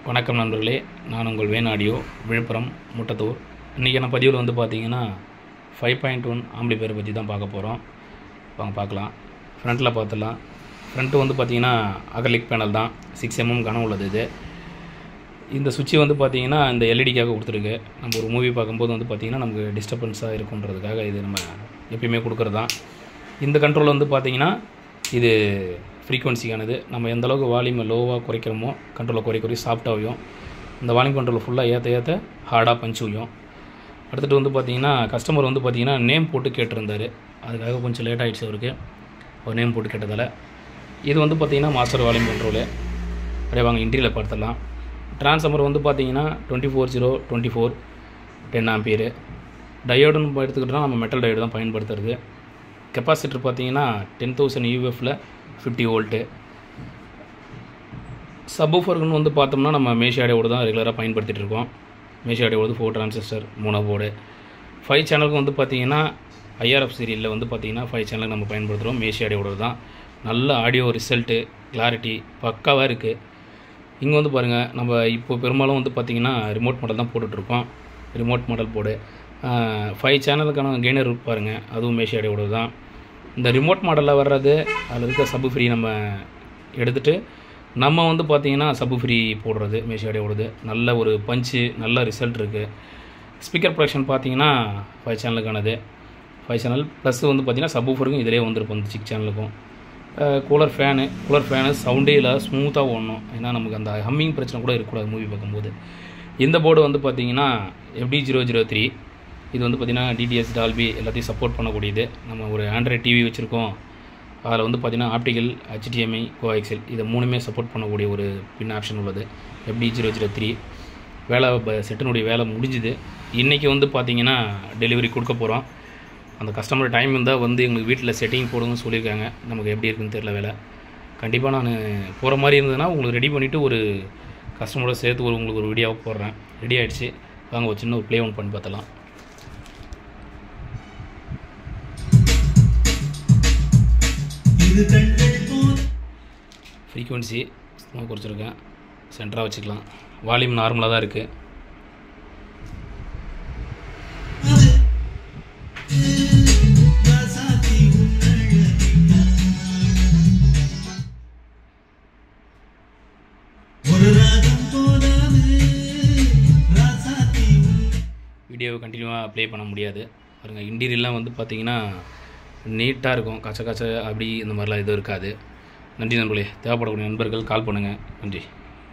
வணக்கம் நண்பர்களே, நான் உங்கள் வேன் ஆடியோ, விழுப்புரம் முட்டத்தூர். இன்றைக்கான பதிவில் வந்து பார்த்தீங்கன்னா 5.1 ஆம்பிளிஃபையர் பற்றி தான் பார்க்க போகிறோம். வாங்க பார்க்கலாம். ஃப்ரண்ட்டில் பார்த்துடலாம். ஃப்ரண்ட்டு வந்து பார்த்திங்கன்னா அகர்லிக் பேனல் தான், 6mm கனம் உள்ளது. இந்த சுவிட்சு வந்து பார்த்திங்கன்னா இந்த எல்இடிக்காக கொடுத்துருக்கு. நம்ம ஒரு மூவி பார்க்கும்போது வந்து பார்த்திங்கன்னா நமக்கு டிஸ்டர்பன்ஸாக இருக்குன்றதுக்காக இது நம்ம எப்பயுமே கொடுக்குறது தான். இந்த கண்ட்ரோல் வந்து பார்த்திங்கன்னா இது ஃப்ரீக்வன்சிக்கானது. நம்ம எந்த அளவுக்கு வால்யூமை லோவாக குறைக்கிறோமோ கண்ட்ரோலை குறை சாஃப்டாகும். இந்த வால்யூம் கண்ட்ரோல் ஃபுல்லாக ஏற்ற ஹார்டாக பஞ்சு வையும். அடுத்துட்டு வந்து பார்த்திங்கன்னா கஸ்டமர் வந்து பார்த்திங்கன்னா நேம் போட்டு கேட்டிருந்தார். அதுக்காக கொஞ்சம் லேட் ஆகிடுச்சு அவருக்கு. ஒரு நேம் போட்டு கேட்டதால் இது வந்து பார்த்திங்கன்னா மாஸ்டர் வால்யூம் கண்ட்ரோலு. அப்படியே வாங்க இன்டீரியரில் பார்த்துடலாம். ட்ரான்ஸ்ஃபார்மர் வந்து பார்த்திங்கன்னா 24/0/24 10 ஆம்பியர். டயோடுன்னு எடுத்துக்கிட்டோம்னா நம்ம மெட்டல் டயோடு தான் பயன்படுத்துறது. கெப்பாசிட்டர் பார்த்திங்கன்னா 10,000 UFL 50 வோல்ட்டு. சப்வூஃபர்னு வந்து பார்த்தோம்னா நம்ம மேஷியாடியோடு தான் ரெகுலராக பயன்படுத்திகிட்டு இருக்கோம். மேஷியாடியோடு 4 டிரான்சிஸ்டர் 3 போர்டு. 5 சேனலுக்கு வந்து பார்த்திங்கன்னா IRF சீரியலில் வந்து பார்த்திங்கன்னா 5 சேனலுக்கு நம்ம பயன்படுத்துகிறோம். மேஷியாடியோடு தான் நல்ல ஆடியோ ரிசல்ட்டு கிளாரிட்டி பக்காவாக இருக்குது. இங்கே வந்து பாருங்கள், நம்ம இப்போ பெரும்பாலும் வந்து பார்த்திங்கன்னா ரிமோட் மாடல் தான் போட்டுட்ருக்கோம். ரிமோட் மாடல் போர்டு 5 சேனலுக்கான கெய்னர் பாருங்கள், அதுவும் மேஷியாடியோடு தான். இந்த ரிமோட் மாடலில் வர்றது அதில் இருக்க சப்பு ஃப்ரீ நம்ம எடுத்துகிட்டு நம்ம வந்து பார்த்திங்கன்னா சப்பு ஃப்ரீ போடுறது மேஷியாடியோடது. நல்ல ஒரு பஞ்சு, நல்ல ரிசல்ட் இருக்குது. ஸ்பீக்கர் ப்ரொடக்ஷன் பார்த்திங்கன்னா 5 சேனலுக்கானது. 5 சேனல் ப்ளஸ் வந்து பார்த்திங்கன்னா சப்வூஃபருக்கும் இதிலே வந்துருக்கும் இந்த 6 சேனலுக்கும். கூலர் ஃபேனு சவுண்டே இல்லை, ஸ்மூத்தாக ஓடணும். ஏன்னா நமக்கு அந்த ஹம்மிங் பிரச்சனை கூட இருக்கக்கூடாது மூவி பார்க்கும்போது. இந்த போர்டு வந்து பார்த்திங்கன்னா FD003. இது வந்து பார்த்திங்கன்னா DTS டால்பி எல்லாத்தையும் சப்போர்ட் பண்ணக்கூடியது. நம்ம ஒரு ஆண்ட்ராய்ட் டிவி வச்சுருக்கோம், அதில் வந்து பார்த்திங்கன்னா ஆப்டிக்கல், HDMI, கோஆக்சியல் இதை மூணுமே சப்போர்ட் பண்ணக்கூடிய ஒரு பின் ஆப்ஷன் உள்ளது. FD003 வேலை செட்டினுடைய வேலை முடிஞ்சுது. இன்றைக்கி வந்து பார்த்திங்கன்னா டெலிவரி கொடுக்க போகிறோம். அந்த கஸ்டமர் டைம் இருந்தால் வந்து எங்களுக்கு வீட்டில் செட்டிங் போடுங்கன்னு சொல்லியிருக்காங்க. நமக்கு எப்படி இருக்குன்னு தெரியல வேலை. கண்டிப்பாக நான் போகிற மாதிரி இருந்ததுன்னா உங்களுக்கு ரெடி பண்ணிவிட்டு ஒரு கஸ்டமரோட சேர்த்து உங்களுக்கு ஒரு வீடியோவை போடுறேன். ரெடி ஆகிடுச்சு. வாங்க ஒரு சின்ன ஒரு ப்ளே ஒன் பண்ணி பார்த்தலாம். ஃப்ரீக்வன்சி சும்மா குறைச்சிருக்கேன், சென்டராக வச்சுக்கலாம். வால்யூம் நார்மலாக தான் இருக்குது. வீடியோவை கண்டினியூவாக ப்ளே பண்ண முடியாது பாருங்கள். இன்டீரியர்லாம் வந்து பார்த்திங்கன்னா நீட்டாக இருக்கும். கச்ச அப்படி இந்த மாதிரிலாம் எதுவும் இருக்காது. நன்றி நண்பர்களே. தேவைப்படக்கூடிய நண்பர்கள் கால் பண்ணுங்கள். நன்றி.